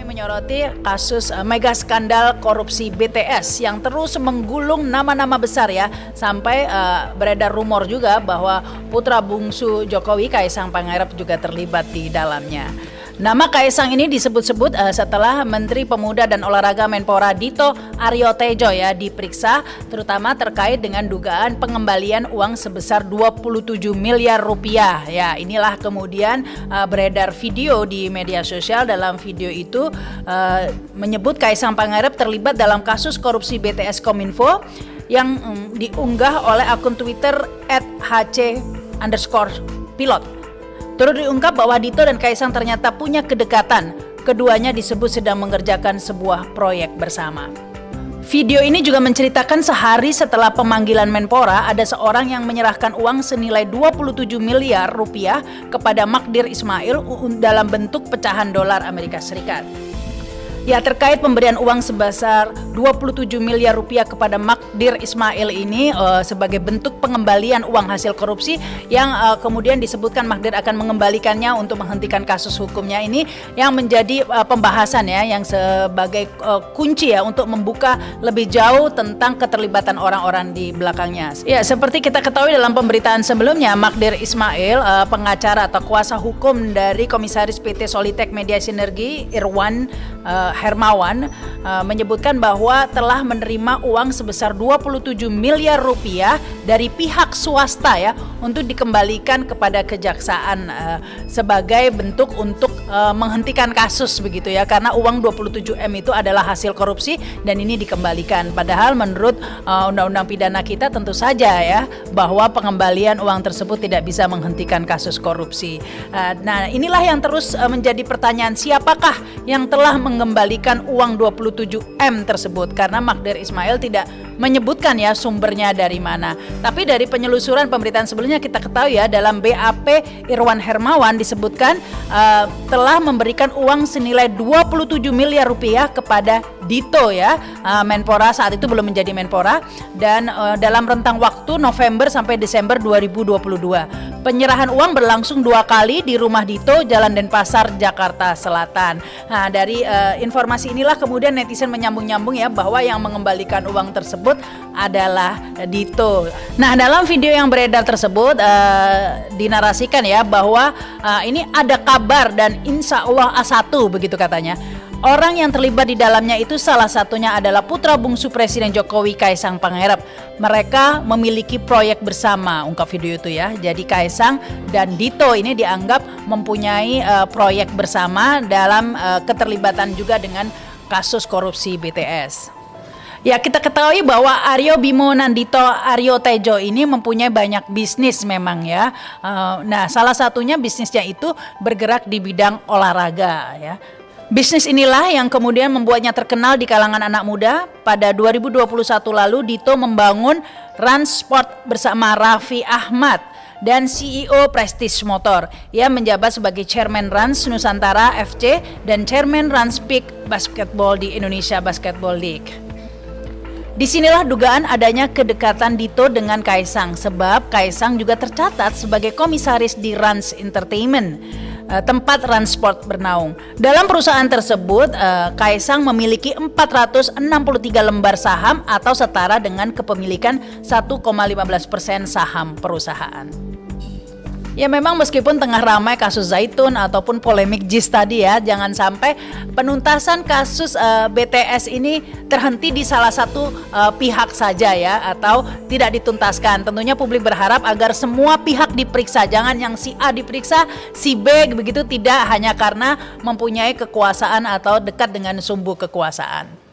menyoroti kasus mega skandal korupsi BTS yang terus menggulung nama-nama besar ya, sampai beredar rumor juga bahwa putra bungsu Jokowi Kaisang Pangarep juga terlibat di dalamnya. Nama Kaisang ini disebut-sebut setelah Menteri Pemuda dan Olahraga Menpora Dito Aryo Tejo ya diperiksa terutama terkait dengan dugaan pengembalian uang sebesar 27 miliar rupiah. Ya, inilah kemudian beredar video di media sosial. Dalam video itu menyebut Kaisang Pangarep terlibat dalam kasus korupsi BTS Kominfo yang diunggah oleh akun Twitter @hc_pilot. Turut diungkap bahwa Dito dan Kaisang ternyata punya kedekatan. Keduanya disebut sedang mengerjakan sebuah proyek bersama. Video ini juga menceritakan sehari setelah pemanggilan Menpora, ada seorang yang menyerahkan uang senilai 27 miliar rupiah kepada Magdir Ismail dalam bentuk pecahan dolar Amerika Serikat. Ya, terkait pemberian uang sebesar 27 miliar rupiah kepada Magdir Ismail ini sebagai bentuk pengembalian uang hasil korupsi yang kemudian disebutkan Magdir akan mengembalikannya untuk menghentikan kasus hukumnya, ini yang menjadi pembahasan ya, yang sebagai kunci ya untuk membuka lebih jauh tentang keterlibatan orang-orang di belakangnya. Ya, seperti kita ketahui dalam pemberitaan sebelumnya, Magdir Ismail, pengacara atau kuasa hukum dari Komisaris PT Solitek Media Sinergi Irwan Hermawan menyebutkan bahwa telah menerima uang sebesar 27 miliar rupiah dari pihak swasta ya untuk dikembalikan kepada kejaksaan sebagai bentuk untuk menghentikan kasus begitu ya, karena uang 27 M itu adalah hasil korupsi dan ini dikembalikan. Padahal menurut undang-undang pidana kita tentu saja ya bahwa pengembalian uang tersebut tidak bisa menghentikan kasus korupsi. Nah, inilah yang terus menjadi pertanyaan, siapakah yang telah mengembalikan uang 27 M tersebut, karena Magdir Ismail tidak menyebutkan ya sumbernya dari mana. Tapi dari penyelusuran pemberitaan sebelumnya kita ketahui ya, dalam BAP Irwan Hermawan disebutkan telah memberikan uang senilai 27 miliar rupiah kepada Dito ya, Menpora saat itu belum menjadi Menpora, dan dalam rentang waktu November sampai Desember 2022. Penyerahan uang berlangsung 2 kali di rumah Dito, Jalan Denpasar, Jakarta Selatan. Nah, dari informasi inilah kemudian netizen menyambung-nyambung ya bahwa yang mengembalikan uang tersebut adalah Dito. Nah, dalam video yang beredar tersebut dinarasikan ya bahwa ini ada kabar dan insya Allah A1 begitu katanya. Orang yang terlibat di dalamnya itu salah satunya adalah putra bungsu Presiden Jokowi Kaisang Pangarep. Mereka memiliki proyek bersama, ungkap video itu ya. Jadi Kaisang dan Dito ini dianggap mempunyai proyek bersama dalam keterlibatan juga dengan kasus korupsi BTS. Ya, kita ketahui bahwa Aryo Bimo Nandito Aryo Tejo ini mempunyai banyak bisnis memang ya. Nah, salah satunya bisnisnya itu bergerak di bidang olahraga ya. Bisnis inilah yang kemudian membuatnya terkenal di kalangan anak muda. Pada 2021 lalu Dito membangun Rans Sport bersama Raffi Ahmad dan CEO Prestige Motor. Ia menjabat sebagai Chairman Rans Nusantara FC dan Chairman Rans Peak Basketball di Indonesia Basketball League. Disinilah dugaan adanya kedekatan Dito dengan Kaisang, sebab Kaisang juga tercatat sebagai komisaris di Rans Entertainment, tempat Rans Sport bernaung. Dalam perusahaan tersebut, Kaisang memiliki 463 lembar saham atau setara dengan kepemilikan 1,15% saham perusahaan. Ya, memang meskipun tengah ramai kasus Zaitun ataupun polemik JIS tadi ya, jangan sampai penuntasan kasus BTS ini terhenti di salah satu pihak saja ya, atau tidak dituntaskan. Tentunya publik berharap agar semua pihak diperiksa, jangan yang si A diperiksa, si B begitu, tidak hanya karena mempunyai kekuasaan atau dekat dengan sumbu kekuasaan.